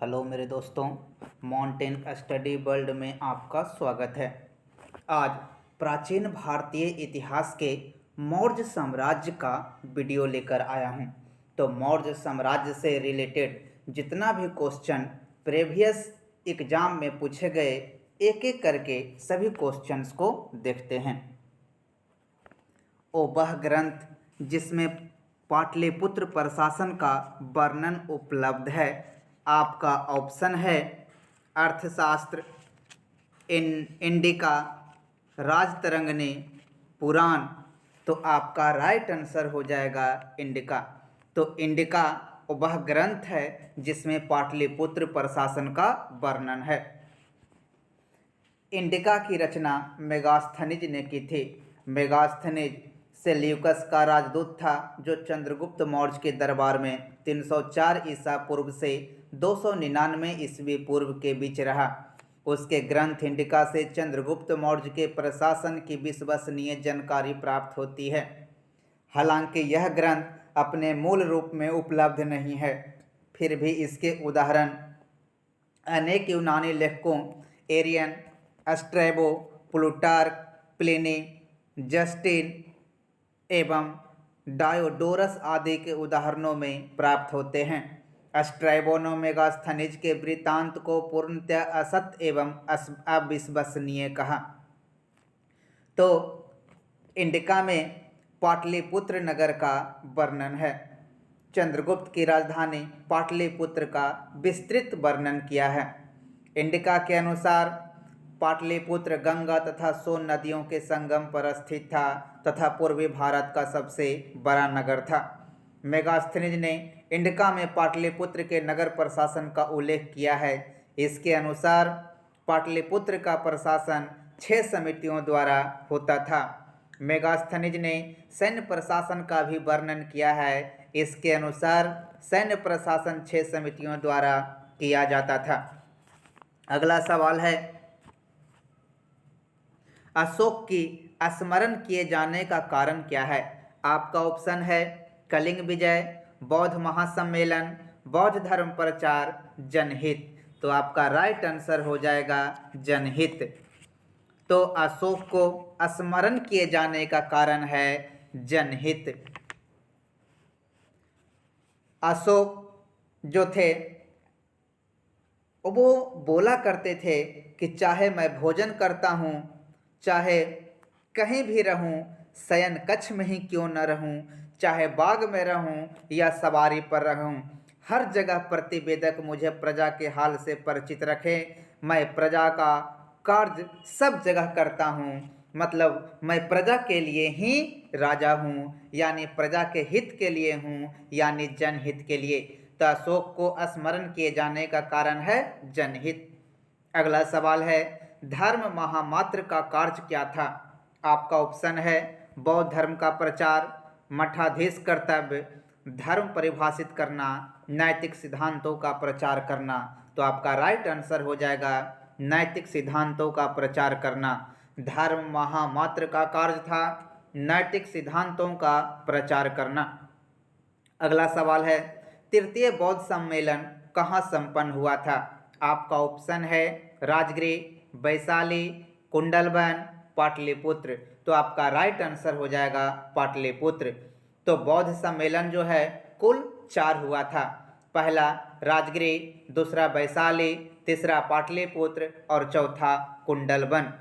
Hello मेरे दोस्तों, mountain study world में आपका स्वागत है। आज प्राचीन भारतीय इतिहास के मौर्य साम्राज्य का वीडियो लेकर आया हूँ। तो मौर्य साम्राज्य से रिलेटेड जितना भी क्वेश्चन प्रीवियस एग्जाम में पूछे गए, एक एक करके सभी क्वेश्चंस को देखते हैं। वह ग्रंथ जिसमें पाटलिपुत्र प्रशासन का वर्णन उपलब्ध है। आपका ऑप्शन है अर्थशास्त्र, इंडिका, राजतरंगिणी, पुराण। तो आपका राइट आंसर हो जाएगा इंडिका। तो इंडिका वह ग्रंथ है जिसमें पाटलिपुत्र प्रशासन का वर्णन है। इंडिका की रचना मेगास्थनीज ने की थी। मेगास्थनीज सेल्यूकस का राजदूत था जो चंद्रगुप्त मौर्य के दरबार में 304 ईसा पूर्व से 299 ईस्वी पूर्व के बीच रहा। उसके ग्रंथ इंडिका से चंद्रगुप्त मौर्य के प्रशासन की विश्वसनीय जानकारी प्राप्त होती है। हालांकि यह ग्रंथ अपने मूल रूप में उपलब्ध नहीं है, फिर भी इसके उदाहरण अनेक यूनानी लेखकों Arrian, Strabo, Plutarch, Pliny, Justin एवं डायोडोरस आदि के उदाहरणों में प्राप्त होते हैं। स्ट्रैबो ने मेगास्थनीज के वृत्तांत को पूर्णतः असत्य एवं अविश्वसनीय कहा। तो इंडिका में पाटलिपुत्र नगर का वर्णन है। चंद्रगुप्त की राजधानी पाटलिपुत्र का विस्तृत वर्णन किया है। इंडिका के अनुसार पाटलिपुत्र गंगा तथा सोन नदियों के संगम पर स्थित था तथा पूर्वी भारत का सबसे बड़ा नगर था। मेगास्थनीज ने इंडिका में पाटलिपुत्र के नगर प्रशासन का उल्लेख किया है। इसके अनुसार पाटलिपुत्र का प्रशासन 6 समितियों द्वारा होता था। मेगास्थनीज ने सैन्य प्रशासन का भी वर्णन किया है। इसके अनुसार सैन्य प्रशासन 6 समितियों द्वारा किया जाता था। अगला सवाल है, अशोक की स्मरण किए जाने का कारण क्या है? आपका ऑप्शन है कलिंग विजय, बौद्ध महासम्मेलन, बौद्ध धर्म प्रचार, जनहित। तो आपका राइट आंसर हो जाएगा जनहित। तो अशोक को स्मरण किए जाने का कारण है जनहित। अशोक जो थे वो बोला करते थे कि चाहे मैं भोजन करता हूँ, चाहे कहीं भी रहूं, शयन कक्ष में ही क्यों न रहूं, चाहे बाग में रहूं या सवारी पर रहूं, हर जगह प्रतिवेदक मुझे प्रजा के हाल से परिचित रखे। मैं प्रजा का कार्य सब जगह करता हूं, मतलब मैं प्रजा के लिए ही राजा हूं, यानी प्रजा के हित के लिए हूं, यानी जनहित के लिए। तो अशोक को स्मरण किए जाने का कारण है जनहित। अगला सवाल है, धर्म महामात्र का कार्य क्या था? आपका ऑप्शन है बौद्ध धर्म का प्रचार, मठाधीश कर्तव्य, धर्म परिभाषित करना, नैतिक सिद्धांतों का प्रचार करना। तो आपका राइट आंसर हो जाएगा नैतिक सिद्धांतों का प्रचार करना। धर्म महामात्र का कार्य था नैतिक सिद्धांतों का प्रचार करना। अगला सवाल है, तृतीय बौद्ध सम्मेलन कहाँ संपन्न हुआ था? आपका ऑप्शन है राजगृह, वैशाली, कुंडलवन, पाटलिपुत्र। तो आपका राइट आंसर हो जाएगा पाटलिपुत्र। तो बौद्ध सम्मेलन जो है कुल 4 हुआ था। पहला राजगृह, दूसरा वैशाली, तीसरा पाटलिपुत्र और चौथा कुंडलवन।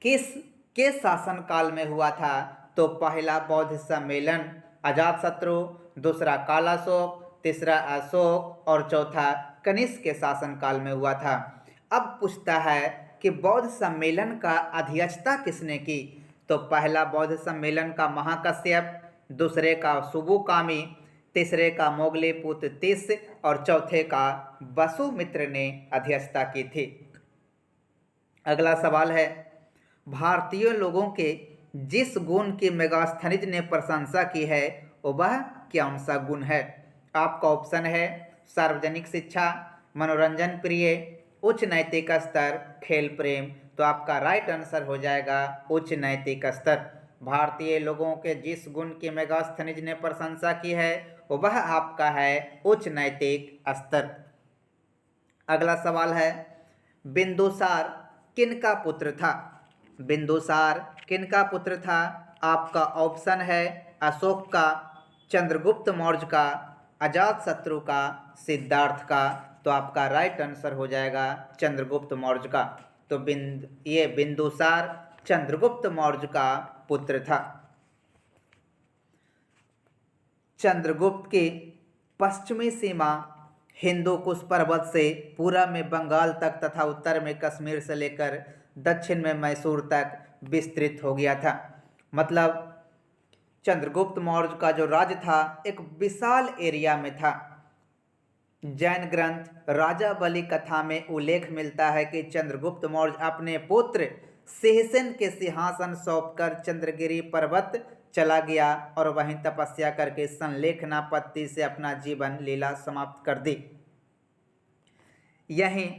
किस के शासनकाल में हुआ था? तो पहला बौद्ध सम्मेलन अजातशत्रु, दूसरा कालाशोक, तीसरा अशोक और चौथा कनिष्क के शासनकाल में हुआ था। अब पूछता है कि बौद्ध सम्मेलन का अध्यक्षता किसने की? तो पहला बौद्ध सम्मेलन का महाकश्यप, दूसरे का सुबुकामी, तीसरे का मोगलीपुत्र तीस और चौथे का वसुमित्र ने अध्यक्षता की थी। अगला सवाल है, भारतीय लोगों के जिस गुण की मेगास्थनीज ने प्रशंसा की है वह कौन सा गुण है? आपका ऑप्शन है सार्वजनिक शिक्षा, मनोरंजन प्रिय, उच्च नैतिक स्तर, खेल प्रेम। तो आपका राइट आंसर हो जाएगा उच्च नैतिक स्तर। भारतीय लोगों के जिस गुण की मेगास्थनीज ने प्रशंसा की है वह आपका है उच्च नैतिक स्तर। अगला सवाल है, बिंदुसार किनका पुत्र था? बिंदुसार किनका पुत्र था? आपका ऑप्शन है अशोक का, चंद्रगुप्त मौर्य का, अजातशत्रु का, सिद्धार्थ का। तो आपका राइट आंसर हो जाएगा चंद्रगुप्त मौर्य का। तो ये बिंदुसार चंद्रगुप्त मौर्य का पुत्र था। चंद्रगुप्त की पश्चिमी सीमा हिंदू कुश पर्वत से पूरब में बंगाल तक तथा उत्तर में कश्मीर से लेकर दक्षिण में मैसूर तक विस्तृत हो गया था। मतलब चंद्रगुप्त मौर्य का जो राज्य था एक विशाल एरिया में था। जैन ग्रंथ राजा बलि कथा में उल्लेख मिलता है कि चंद्रगुप्त मौर्य अपने पुत्र सिंहसेन के सिंहासन सौंपकर चंद्रगिरी पर्वत चला गया और वहीं तपस्या करके संलेखनापत्ति से अपना जीवन लीला समाप्त कर दी। यहीं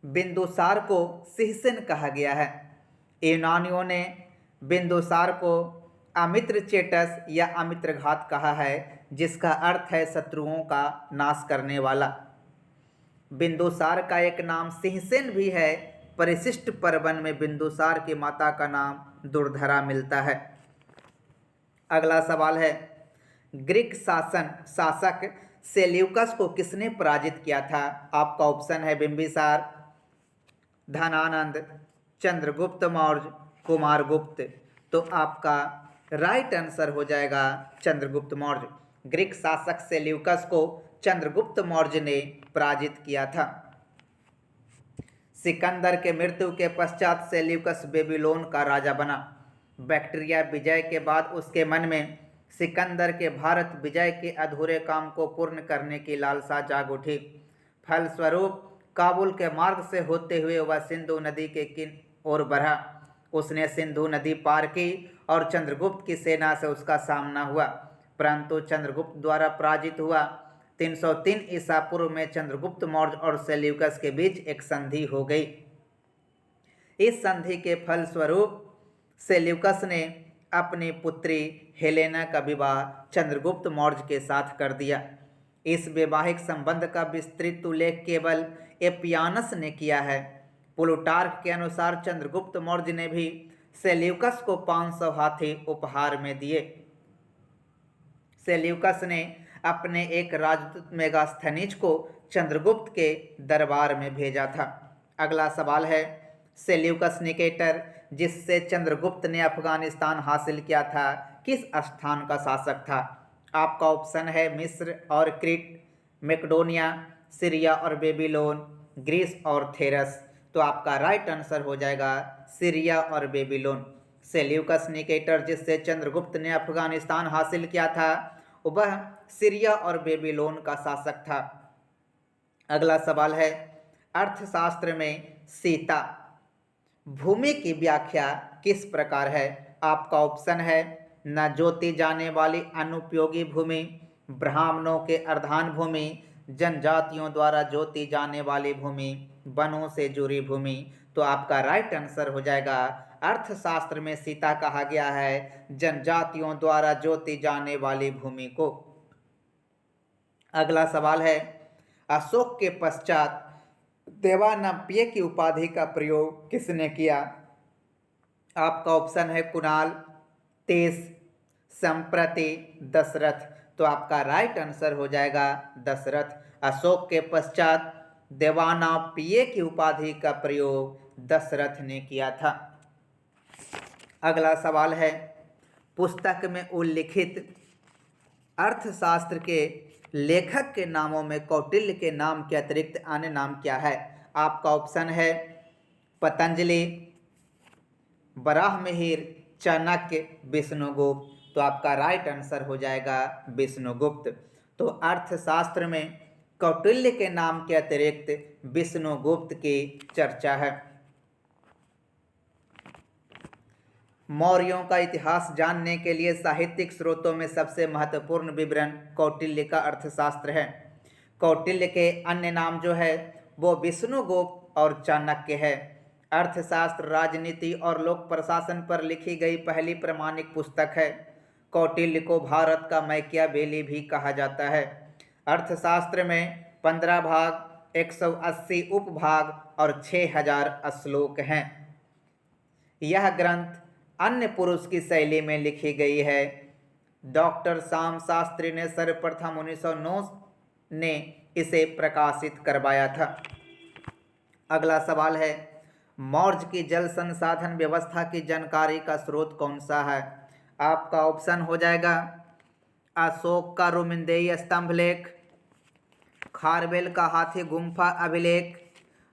बिंदुसार को सिंहसेन कहा गया है। यूनानियों ने बिंदुसार को अमित्रचेटस या अमित्रघात कहा है, जिसका अर्थ है शत्रुओं का नाश करने वाला। बिंदुसार का एक नाम सिंहसेन भी है। परिशिष्ट पर्वन में बिंदुसार की माता का नाम दुर्धरा मिलता है। अगला सवाल है, ग्रीक शासक सेल्यूकस को किसने पराजित किया था? आपका ऑप्शन है बिंबिसार, धनानंद, चंद्रगुप्त मौर्य, कुमारगुप्त। तो आपका राइट आंसर हो जाएगा चंद्रगुप्त मौर्य। ग्रीक शासक सेल्यूकस को चंद्रगुप्त मौर्य ने पराजित किया था। सिकंदर के मृत्यु के पश्चात सेल्यूकस बेबीलोन का राजा बना। बैक्ट्रिया विजय के बाद उसके मन में सिकंदर के भारत विजय के अधूरे काम को पूर्ण करने की लालसा जाग उठी। फलस्वरूप काबुल के मार्ग से होते हुए वह सिंधु नदी के किन ओर बढ़ा। उसने सिंधु नदी पार की और चंद्रगुप्त की सेना से उसका सामना हुआ, परंतु चंद्रगुप्त द्वारा पराजित हुआ। 303 ईसा पूर्व में चंद्रगुप्त मौर्य और सेल्यूकस के बीच एक संधि हो गई। इस संधि के फलस्वरूप सेल्यूकस ने अपनी पुत्री हेलेना का विवाह चंद्रगुप्त मौर्य के साथ कर दिया। इस वैवाहिक संबंध का विस्तृत उल्लेख केवल एपियानस ने किया है। प्लूटार्क के अनुसार चंद्रगुप्त मौर्य ने भी सेल्यूकस को 500 हाथी उपहार में दिए। सेल्यूकस ने अपने एक राजदूत मेगास्थनीज को चंद्रगुप्त के दरबार में भेजा था। अगला सवाल है, सेल्यूकस निकेटर जिससे चंद्रगुप्त ने अफगानिस्तान हासिल किया था, किस स्थान का शासक था? आपका ऑप्शन है मिस्र और क्रीट, मैकेडोनिया, सीरिया और बेबीलोन, ग्रीस और थेरस। तो आपका राइट आंसर हो जाएगा सीरिया और बेबीलोन। सेल्यूकस निकेटर जिससे चंद्रगुप्त ने अफगानिस्तान हासिल किया था, वह सीरिया और बेबीलोन का शासक था। अगला सवाल है, अर्थशास्त्र में सीता भूमि की व्याख्या किस प्रकार है? आपका ऑप्शन है न जोती जाने वाली अनुपयोगी भूमि, ब्राह्मणों के अर्धान भूमि, जनजातियों द्वारा जोती जाने वाली भूमि, वनों से जुड़ी भूमि। तो आपका राइट आंसर हो जाएगा अर्थशास्त्र में सीता कहा गया है जनजातियों द्वारा जोती जाने वाली भूमि को। अगला सवाल है, अशोक के पश्चात देवानंपिय की उपाधि का प्रयोग किसने किया? आपका ऑप्शन है कुणाल, तेज, संप्रति, दशरथ। तो आपका राइट आंसर हो जाएगा दशरथ। अशोक के पश्चात देवानंपिय की उपाधि का प्रयोग दशरथ ने किया था। अगला सवाल है, पुस्तक में उल्लिखित अर्थशास्त्र के लेखक के नामों में कौटिल्य के नाम के अतिरिक्त अन्य नाम क्या है? आपका ऑप्शन है पतंजलि, बराहमिहिर, चाणक्य, विष्णुगुप्त। तो आपका राइट आंसर हो जाएगा विष्णुगुप्त। तो अर्थशास्त्र में कौटिल्य के नाम के अतिरिक्त विष्णुगुप्त की चर्चा है। मौर्यों का इतिहास जानने के लिए साहित्यिक स्रोतों में सबसे महत्वपूर्ण विवरण कौटिल्य का अर्थशास्त्र है। कौटिल्य के अन्य नाम जो है वो विष्णुगुप्त और चाणक्य है। अर्थशास्त्र, राजनीति और लोक प्रशासन पर लिखी गई पहली प्रामाणिक पुस्तक है। कौटिल्य को भारत का मैकियावेली भी कहा जाता है। अर्थशास्त्र में 15 भाग 180 उपभाग और 6000 श्लोक हैं। यह ग्रंथ अन्य पुरुष की शैली में लिखी गई है। डॉक्टर श्याम शास्त्री ने सर्वप्रथम 1909 ने इसे प्रकाशित करवाया था। अगला सवाल है, मौर्य की जल संसाधन व्यवस्था की जानकारी का स्रोत कौन सा है? आपका ऑप्शन हो जाएगा अशोक का रुमिंदेयी स्तंभ लेख, खारवेल का हाथी गुम्फा अभिलेख,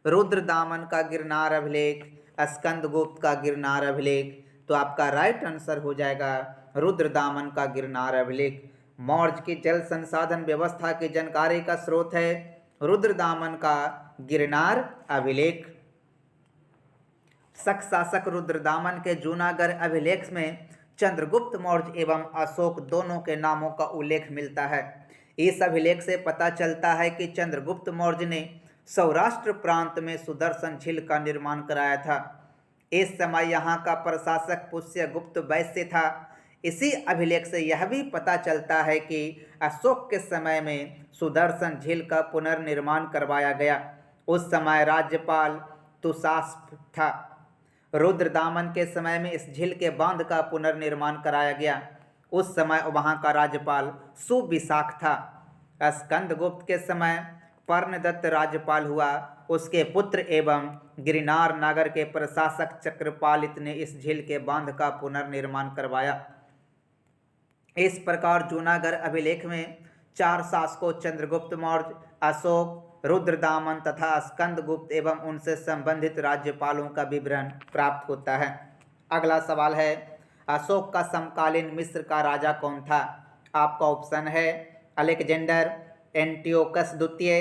रुद्रदामन का गिरनार अभिलेख, स्कंदगुप्त का गिरनार अभिलेख। तो आपका राइट आंसर हो जाएगा रुद्रदामन का गिरनार अभिलेख। मौर्य की जल संसाधन व्यवस्था की जानकारी का स्रोत है रुद्रदामन का गिरनार अभिलेख। शक शासक रुद्रदामन के जूनागढ़ अभिलेख में चंद्रगुप्त मौर्य एवं अशोक दोनों के नामों का उल्लेख मिलता है। इस अभिलेख से पता चलता है कि चंद्रगुप्त मौर्य ने सौराष्ट्र प्रांत में सुदर्शन झील का निर्माण कराया था। इस समय यहाँ का प्रशासक पुष्यगुप्त वैश्य था। इसी अभिलेख से यह भी पता चलता है कि अशोक के समय में सुदर्शन झील का पुनर्निर्माण करवाया गया। उस समय राज्यपाल तुषास्प था। रुद्रदामन के समय में इस झील के बांध का पुनर्निर्माण कराया गया। उस समय वहाँ का राज्यपाल सुविशाख था। स्कंदगुप्त के समय पर्णदत्त राज्यपाल हुआ। उसके पुत्र एवं गिरनार नगर के प्रशासक चक्रपालित ने इस झील के बांध का पुनर्निर्माण करवाया। इस प्रकार जूनागढ़ अभिलेख में 4 शासकों चंद्रगुप्त मौर्य, अशोक, रुद्रदामन तथा स्कंदगुप्त एवं उनसे संबंधित राज्यपालों का विवरण प्राप्त होता है। अगला सवाल है, अशोक का समकालीन मिस्र का राजा कौन था? आपका ऑप्शन है अलेक्जेंडर, एंटियोकस द्वितीय,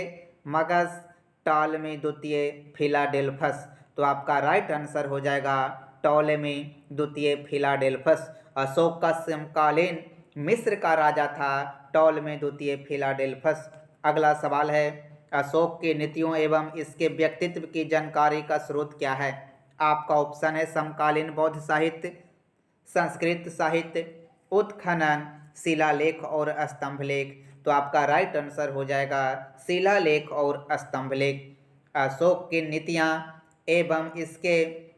मगध, टॉलेमी द्वितीय, फिलाडेल्फस। तो आपका राइट आंसर हो जाएगा टॉलेमी द्वितीय, फिलाडेल्फस। अशोक का समकालीन मिस्र का राजा था टॉलेमी द्वितीय, फिलाडेल्फस। अगला सवाल है, अशोक की नीतियों एवं इसके व्यक्तित्व की जानकारी का स्रोत क्या है? आपका ऑप्शन है समकालीन बौद्ध साहित्य, संस्कृत साहित्य, उत्खनन, शिलालेख और स्तंभलेख। तो आपका राइट आंसर हो जाएगा शिलालेख और स्तंभलेख। अशोक की नीतियाँ एवं इसके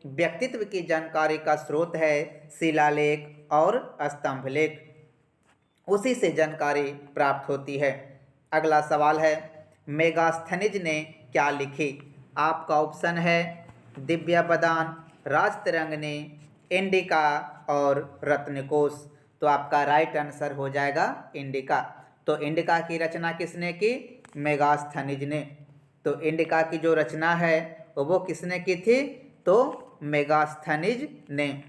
व्यक्तित्व की जानकारी का स्रोत है शिलालेख और स्तंभलेख। उसी से जानकारी प्राप्त होती है। अगला सवाल है, मेगास्थनीज ने क्या लिखी? आपका ऑप्शन है दिव्यावदान, राजतरंगिणी, इंडिका और रत्नकोश। तो आपका राइट आंसर हो जाएगा इंडिका। तो इंडिका की रचना किसने की? मेगास्थनीज ने। तो इंडिका की जो रचना है वो किसने की थी? तो मेगास्थनीज ने।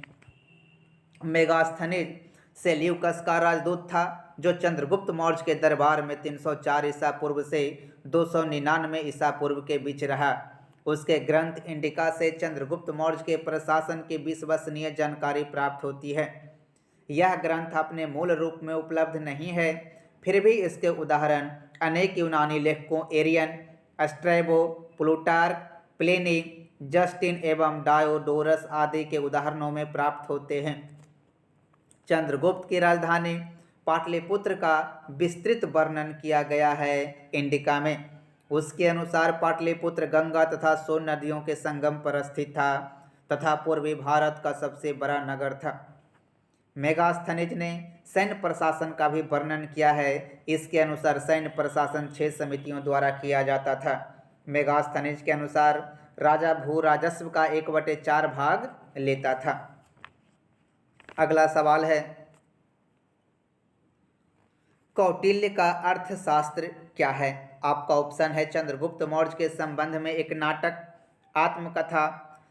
मेगास्थनीज सेल्यूकस का राजदूत था जो चंद्रगुप्त मौर्य के दरबार में 304 ईसा पूर्व से 299 ईसा पूर्व के बीच रहा। उसके ग्रंथ इंडिका से चंद्रगुप्त मौर्य के प्रशासन की विश्वसनीय जानकारी प्राप्त होती है। यह ग्रंथ अपने मूल रूप में उपलब्ध नहीं है, फिर भी इसके उदाहरण अनेक यूनानी लेखकों Arrian, Strabo, Plutarch, Pliny, Justin एवं डायोडोरस आदि के उदाहरणों में प्राप्त होते हैं। चंद्रगुप्त की राजधानी पाटलिपुत्र का विस्तृत वर्णन किया गया है इंडिका में। उसके अनुसार पाटलिपुत्र गंगा तथा सोन नदियों के संगम पर स्थित था तथा पूर्वी भारत का सबसे बड़ा नगर था। मेगास्थनीज ने सैन्य प्रशासन का भी वर्णन किया है। इसके अनुसार सैन्य प्रशासन 6 समितियों द्वारा किया जाता था। मेगास्थनीज के अनुसार राजा भू राजस्व का 1/4 भाग लेता था। अगला सवाल है, कौटिल्य का अर्थशास्त्र क्या है? आपका ऑप्शन है चंद्रगुप्त मौर्य के संबंध में एक नाटक, आत्मकथा,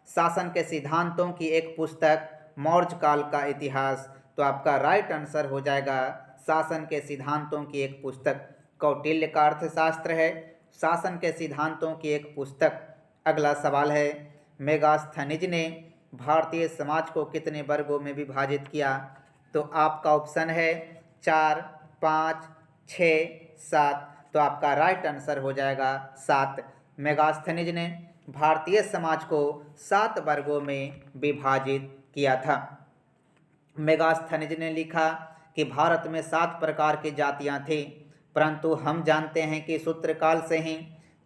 शासन के सिद्धांतों की एक पुस्तक, मौर्य काल का इतिहास। तो आपका राइट आंसर हो जाएगा शासन के सिद्धांतों की एक पुस्तक। कौटिल्य का अर्थशास्त्र है शासन के सिद्धांतों की एक पुस्तक। अगला सवाल है, मेगास्थनीज ने भारतीय समाज को कितने वर्गों में विभाजित किया? तो आपका ऑप्शन है 4, 5, 6, 7। तो आपका राइट आंसर हो जाएगा 7। मेगास्थनीज ने भारतीय समाज को 7 वर्गों में विभाजित किया था। मेगास्थनीज ने लिखा कि भारत में 7 प्रकार की जातियां थीं, परंतु हम जानते हैं कि सूत्रकाल से ही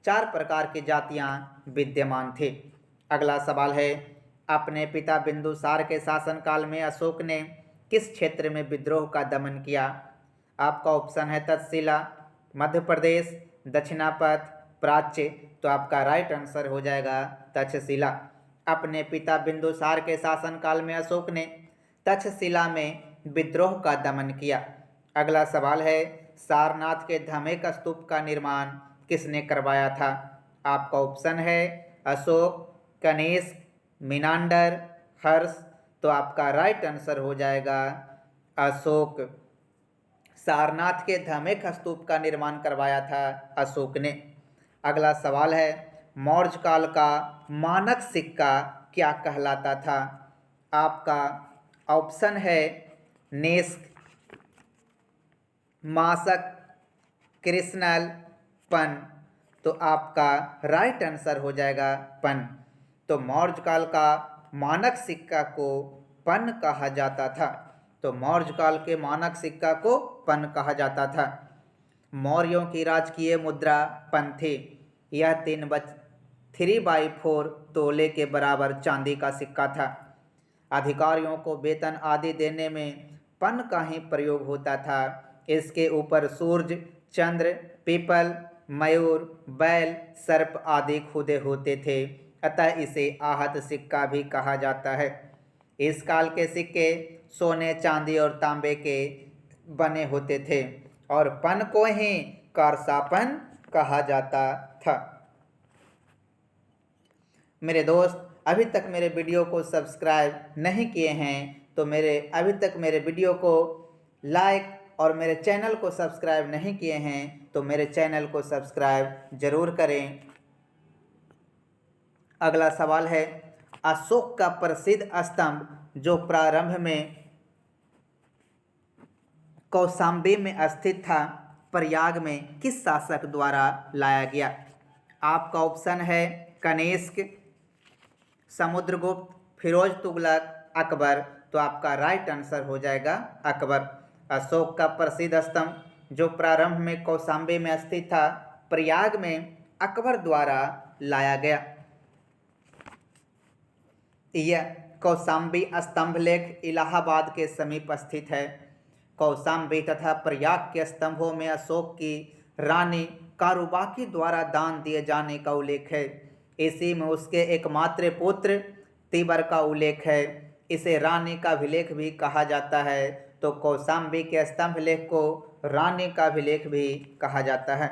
4 प्रकार की जातियां विद्यमान थी। अगला सवाल है, अपने पिता बिंदुसार के शासनकाल में अशोक ने किस क्षेत्र में विद्रोह का दमन किया? आपका ऑप्शन है तक्षशिला, मध्य प्रदेश, दक्षिणापथ, प्राच्य। तो आपका राइट आंसर हो जाएगा तक्षशिला। अपने पिता बिंदुसार के शासनकाल में अशोक ने तक्षशिला में विद्रोह का दमन किया। अगला सवाल है, सारनाथ के धमेक स्तूप का निर्माण किसने करवाया था? आपका ऑप्शन है अशोक, कनिष्क, मिनांडर, हर्ष। तो आपका राइट आंसर हो जाएगा अशोक। सारनाथ के धमेक स्तूप का निर्माण करवाया था अशोक ने। अगला सवाल है, मौर्य काल का मानक सिक्का क्या कहलाता था? आपका ऑप्शन है नेस्क, मासक, कृष्णल, पन। तो आपका राइट आंसर हो जाएगा पन। तो मौर्य काल का मानक सिक्का को पन कहा जाता था। तो मौर्य काल के मानक सिक्का को पन कहा जाता था। मौर्यों की राजकीय मुद्रा पन थी। यह 3/4 तोले के बराबर चांदी का सिक्का था। अधिकारियों को वेतन आदि देने में पन का ही प्रयोग होता था। इसके ऊपर सूर्य, चंद्र, पीपल, मयूर, बैल, सर्प आदि खुदे होते थे, अतः इसे आहत सिक्का भी कहा जाता है। इस काल के सिक्के सोने, चांदी और तांबे के बने होते थे और पन को ही कारसापन कहा जाता था। मेरे दोस्त, अभी तक मेरे वीडियो को सब्सक्राइब नहीं किए हैं तो अभी तक मेरे वीडियो को लाइक और मेरे चैनल को सब्सक्राइब नहीं किए हैं तो मेरे चैनल को सब्सक्राइब जरूर करें। अगला सवाल है, अशोक का प्रसिद्ध स्तंभ जो प्रारंभ में कौशाम्बी में स्थित था, प्रयाग में किस शासक द्वारा लाया गया? आपका ऑप्शन है कनिष्क, समुद्रगुप्त, फिरोज तुगलक, अकबर। तो आपका राइट आंसर हो जाएगा अकबर। अशोक का प्रसिद्ध स्तंभ जो प्रारंभ में कौशाम्बी में स्थित था, प्रयाग में अकबर द्वारा लाया गया। यह कौशाम्बी स्तंभ लेख इलाहाबाद के समीप स्थित है। कौशाम्बी तथा प्रयाग के स्तंभों में अशोक की रानी कारुबाकी द्वारा दान दिए जाने का उल्लेख है। इसी में उसके एकमात्र पुत्र तिबर का उल्लेख है। इसे रानी का अभिलेख भी कहा जाता है। तो कौशाम्बी के स्तंभ लेख को रानी का अभिलेख भी कहा जाता है।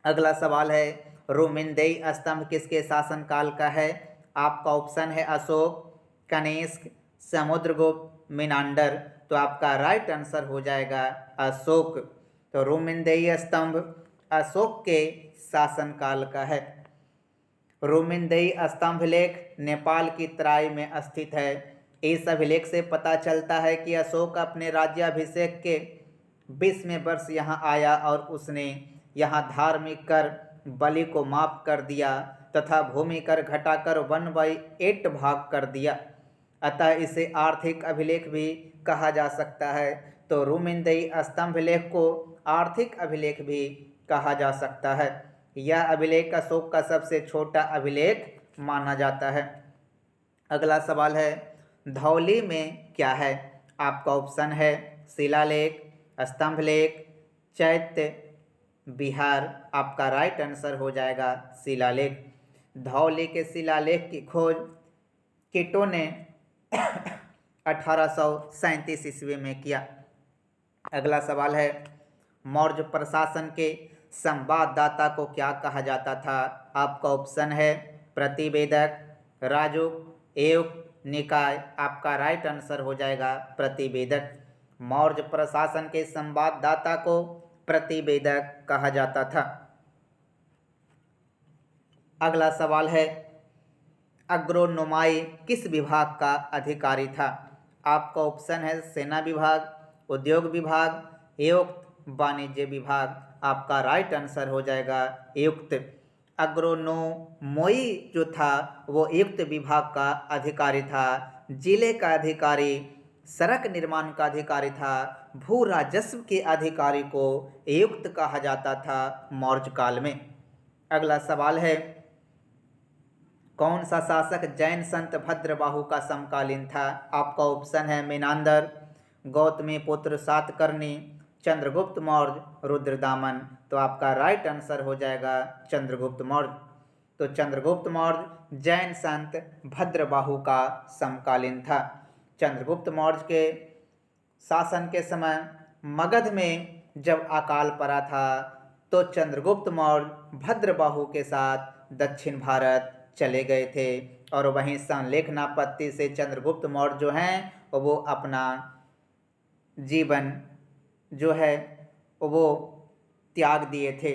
अगला सवाल है, रोमिंदेई स्तंभ किसके शासनकाल का है? आपका ऑप्शन है अशोक, कनिष्क, समुद्रगुप्त, मिनांडर। तो आपका राइट आंसर हो जाएगा अशोक। तो रोमिंदेई स्तंभ अशोक के शासनकाल का है। रोमिंदेई स्तंभ लेख नेपाल की तराई में स्थित है। इस अभिलेख से पता चलता है कि अशोक अपने राज्याभिषेक के 20वें वर्ष यहाँ आया और उसने यहाँ धार्मिक कर बलि को माफ कर दिया तथा भूमि कर घटाकर 1/8 भाग कर दिया, अतः इसे आर्थिक अभिलेख भी कहा जा सकता है। तो रोमिंदेई स्तंभ लेख को आर्थिक अभिलेख भी कहा जा सकता है। यह अभिलेख अशोक का सबसे छोटा अभिलेख माना जाता है। अगला सवाल है, धौली में क्या है? आपका ऑप्शन है शिलालेख, स्तंभ लेख, चैत्य विहार। आपका राइट आंसर हो जाएगा शिलालेख। धौली के शिलालेख की खोज किटो ने 1837 ईस्वी में किया। अगला सवाल है, मौर्य प्रशासन के संवाददाता को क्या कहा जाता था? आपका ऑप्शन है प्रतिवेदक, राजुक, आयुक्त, निकाय। आपका राइट आंसर हो जाएगा प्रतिवेदक। मौर्य प्रशासन के संवाददाता को प्रतिवेदक कहा जाता था। अगला सवाल है, अग्रोनोमाई किस विभाग का अधिकारी था? आपका ऑप्शन है सेना विभाग, उद्योग विभाग, आयुक्त, वाणिज्य विभाग। आपका राइट आंसर हो जाएगा आयुक्त। अग्रोनोमोई जो था वो आयुक्त विभाग का अधिकारी था। जिले का अधिकारी, सड़क निर्माण का अधिकारी था। भू राजस्व के अधिकारी को आयुक्त कहा जाता था मौर्य काल में। अगला सवाल है, कौन सा शासक जैन संत भद्रबाहु का समकालीन था? आपका ऑप्शन है मेनांदर, गौतमी पुत्र सातकर्णी, चंद्रगुप्त मौर्य, रुद्रदामन। तो आपका राइट आंसर हो जाएगा चंद्रगुप्त मौर्य। तो चंद्रगुप्त मौर्य जैन संत भद्रबाहु का समकालीन था। चंद्रगुप्त मौर्य के शासन के समय मगध में जब अकाल पड़ा था तो चंद्रगुप्त मौर्य भद्रबाहु के साथ दक्षिण भारत चले गए थे और वहीं संलेखनापत्ति से चंद्रगुप्त मौर्य जो हैं वो अपना जीवन जो है वो त्याग दिए थे।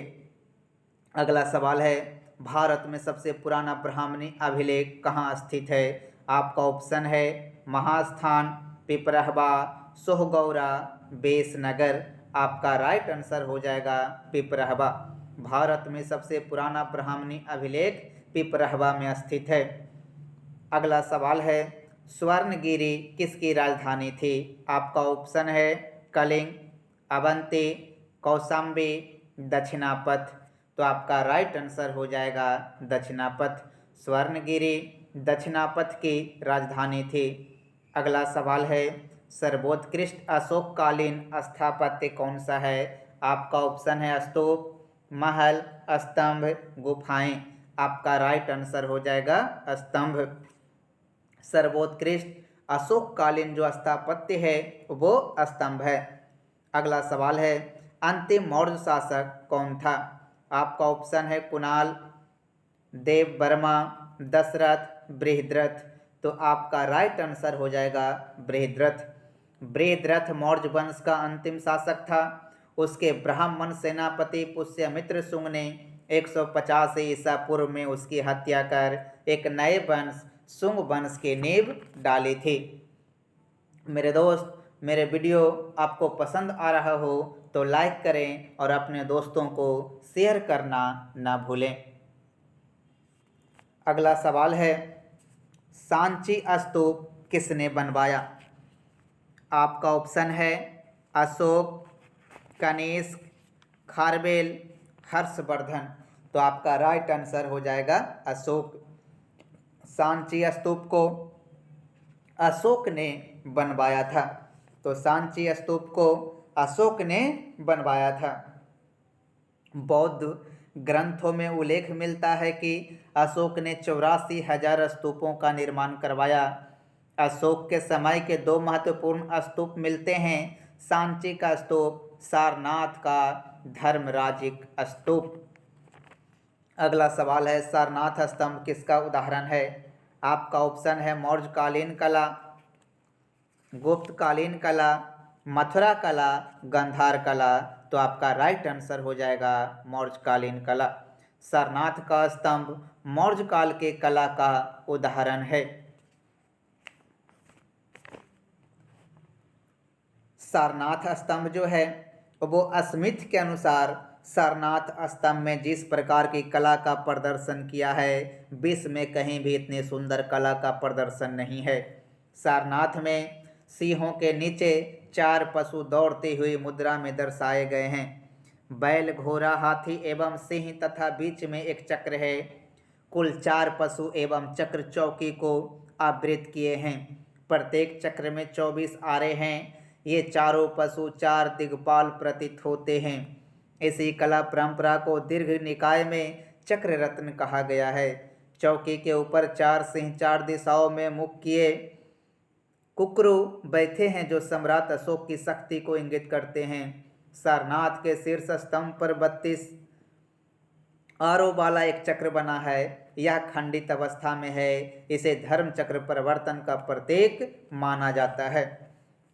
अगला सवाल है, भारत में सबसे पुराना ब्राह्मणी अभिलेख कहाँ स्थित है? आपका ऑप्शन है महास्थान, पिपरहवा, सोहगौरा, बेसनगर। आपका राइट आंसर हो जाएगा पिपरहवा। भारत में सबसे पुराना ब्राह्मणी अभिलेख पिपरहवा में स्थित है। अगला सवाल है, स्वर्णगिरी किसकी राजधानी थी? आपका ऑप्शन है कलिंग, अवंती, कौशाम्बी, दक्षिणापथ। तो आपका राइट आंसर हो जाएगा दक्षिणापथ। स्वर्णगिरी दक्षिणापथ की राजधानी थी। अगला सवाल है, सर्वोत्कृष्ट अशोककालीन स्थापत्य कौन सा है? आपका ऑप्शन है स्तूप, महल, स्तंभ, गुफाएं। आपका राइट आंसर हो जाएगा स्तंभ। सर्वोत्कृष्ट अशोककालीन जो स्थापत्य है वो स्तंभ है। अगला सवाल है, अंतिम मौर्य शासक कौन था? आपका ऑप्शन है कुणाल, देव वर्मा, दशरथ, बृहद्रथ। तो आपका राइट आंसर हो जाएगा बृहद्रथ। बृहद्रथ मौर्य वंश का अंतिम शासक था। उसके ब्राह्मण सेनापति पुष्यमित्र शुंग ने 150 ईसा पूर्व में उसकी हत्या कर एक नए वंश शुंग वंश की नींव डाली थी। मेरे दोस्त, मेरे वीडियो आपको पसंद आ रहा हो तो लाइक करें और अपने दोस्तों को शेयर करना ना भूलें। अगला सवाल है, सांची स्तूप किसने बनवाया? आपका ऑप्शन है अशोक, कनिष्क, खारवेल, हर्षवर्धन। तो आपका राइट आंसर हो जाएगा अशोक। सांची स्तूप को अशोक ने बनवाया था। तो सांची स्तूप को अशोक ने बनवाया था। बौद्ध ग्रंथों में उल्लेख मिलता है कि अशोक ने 84,000 स्तूपों का निर्माण करवाया। अशोक के समय के दो महत्वपूर्ण स्तूप मिलते हैं, सांची का स्तूप, सारनाथ का धर्मराजिक स्तूप। अगला सवाल है, सारनाथ स्तंभ किसका उदाहरण है? आपका ऑप्शन है मौर्यकालीन कला, गुप्तकालीन कला, मथुरा कला, गांधार कला। तो आपका राइट आंसर हो जाएगा मौर्यकालीन कला। सारनाथ का स्तंभ मौर्य काल के कला का उदाहरण है। सारनाथ स्तंभ जो है वो स्मिथ के अनुसार सारनाथ स्तंभ में जिस प्रकार की कला का प्रदर्शन किया है विश्व में कहीं भी इतने सुंदर कला का प्रदर्शन नहीं है। सारनाथ में सिंहों के नीचे 4 पशु दौड़ती हुई मुद्रा में दर्शाए गए हैं। बैल, घोड़ा, हाथी एवं सिंह तथा बीच में एक चक्र है। कुल 4 पशु एवं चक्र चौकी को आवृत किए हैं। प्रत्येक चक्र में 24 आरे हैं। ये चारों पशु 4 दिग्पाल प्रतीत होते हैं। इसी कला परंपरा को दीर्घ निकाय में चक्र रत्न कहा गया है। चौकी के ऊपर 4 सिंह 4 दिशाओं में मुख किए कुकरू बैठे हैं जो सम्राट अशोक की शक्ति को इंगित करते हैं। सारनाथ के शीर्ष स्तंभ पर 32 आरों वाला एक चक्र बना है। यह खंडित अवस्था में है। इसे धर्म चक्र परिवर्तन का प्रतीक माना जाता है।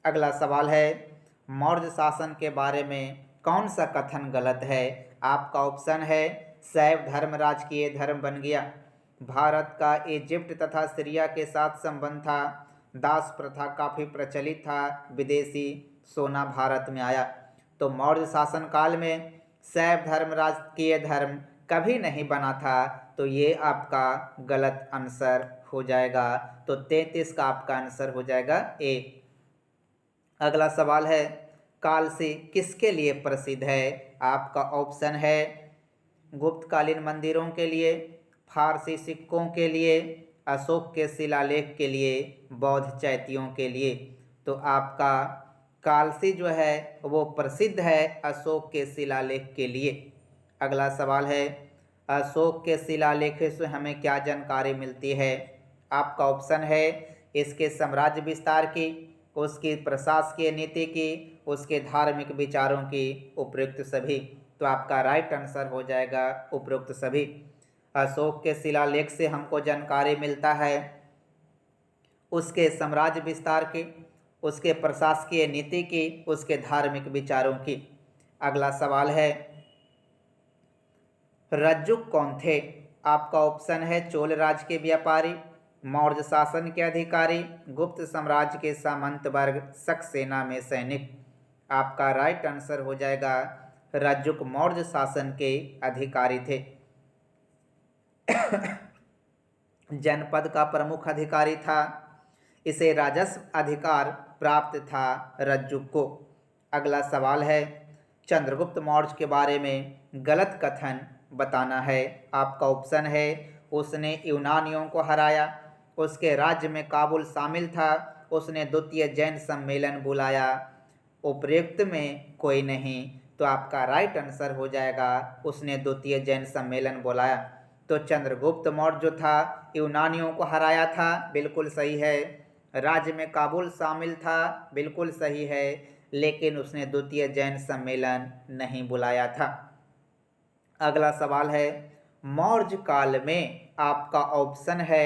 अगला सवाल है, मौर्य शासन के बारे में कौन सा कथन गलत है? आपका ऑप्शन है शैव धर्म राजकीय धर्म बन गया, भारत का इजिप्ट तथा सीरिया के साथ संबंध था, दास प्रथा काफ़ी प्रचलित था, विदेशी सोना भारत में आया। तो मौर्य शासन काल में शैव धर्म राजकीय धर्म कभी नहीं बना था। तो ये आपका गलत आंसर हो जाएगा। तो 33 का आपका आंसर हो जाएगा ए। अगला सवाल है, कालसी किसके लिए प्रसिद्ध है? आपका ऑप्शन है गुप्तकालीन मंदिरों के लिए, फारसी सिक्कों के लिए, अशोक के शिलालेख के लिए, बौद्ध चैतियों के लिए। तो आपका कालसी जो है वो प्रसिद्ध है अशोक के शिलालेख के लिए। अगला सवाल है, अशोक के शिलालेख से हमें क्या जानकारी मिलती है? आपका ऑप्शन है इसके साम्राज्य विस्तार की, उसकी प्रशासकीय नीति की, उसके धार्मिक विचारों की, उपयुक्त सभी। तो आपका राइट आंसर हो जाएगा उपयुक्त सभी। अशोक के शिलालेख से हमको जानकारी मिलता है उसके साम्राज्य विस्तार की, उसके प्रशासकीय नीति की, उसके धार्मिक विचारों की। अगला सवाल है, रज्जुक कौन थे? आपका ऑप्शन है चोल राज्य के व्यापारी, मौर्य शासन के अधिकारी, गुप्त साम्राज्य के सामंत वर्ग, शक सेना में सैनिक। आपका राइट आंसर हो जाएगा रज्जुक मौर्य शासन के अधिकारी थे। जनपद का प्रमुख अधिकारी था। इसे राजस्व अधिकार प्राप्त था रज्जुक को। अगला सवाल है, चंद्रगुप्त मौर्य के बारे में गलत कथन बताना है। आपका ऑप्शन है उसने यूनानियों को हराया, उसके राज्य में काबुल शामिल था, उसने द्वितीय जैन सम्मेलन बुलाया, उपयुक्त में कोई नहीं। तो आपका राइट आंसर हो जाएगा उसने द्वितीय जैन सम्मेलन बुलाया। तो चंद्रगुप्त मौर्य जो था यूनानियों को हराया था, बिल्कुल सही है। राज्य में काबुल शामिल था, बिल्कुल सही है, लेकिन उसने द्वितीय जैन सम्मेलन नहीं बुलाया था। अगला सवाल है, मौर्य काल में आपका ऑप्शन है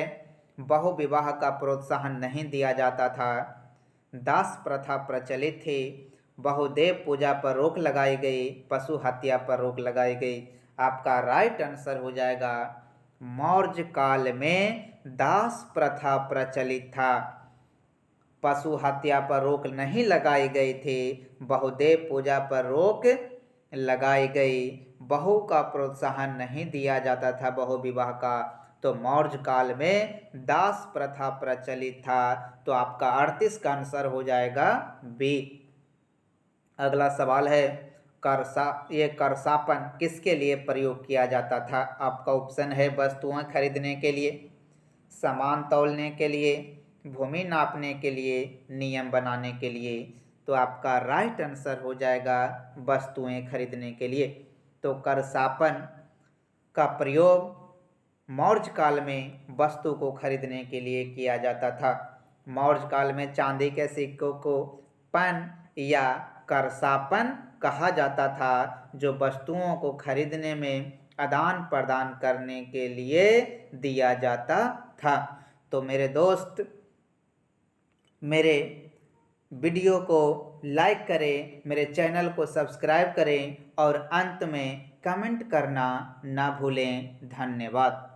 बहुविवाह का प्रोत्साहन नहीं दिया जाता था, दास प्रथा प्रचलित थी, बहुदेव पूजा पर रोक लगाई गई, पशु हत्या पर रोक लगाई गई। आपका राइट आंसर हो जाएगा मौर्य काल में दास प्रथा प्रचलित था, पशु हत्या पर रोक नहीं लगाई गई थी, बहुदेव पूजा पर रोक लगाई गई, बहु का प्रोत्साहन नहीं दिया जाता था, बहु विवाह का। तो मौर्य काल में दास प्रथा प्रचलित था। तो आपका 38 का आंसर हो जाएगा बी। अगला सवाल है, करसापन किसके लिए प्रयोग किया जाता था? आपका ऑप्शन है वस्तुएं खरीदने के लिए, सामान तौलने के लिए, भूमि नापने के लिए, नियम बनाने के लिए। तो आपका राइट आंसर हो जाएगा वस्तुएं खरीदने के लिए। तो करसापन का प्रयोग मौर्य काल में वस्तु को खरीदने के लिए किया जाता था। मौर्य काल में चांदी के सिक्कों को पन या करसापन कहा जाता था, जो वस्तुओं को खरीदने में आदान प्रदान करने के लिए दिया जाता था। तो मेरे दोस्त, मेरे वीडियो को लाइक करें, मेरे चैनल को सब्सक्राइब करें और अंत में कमेंट करना ना भूलें। धन्यवाद।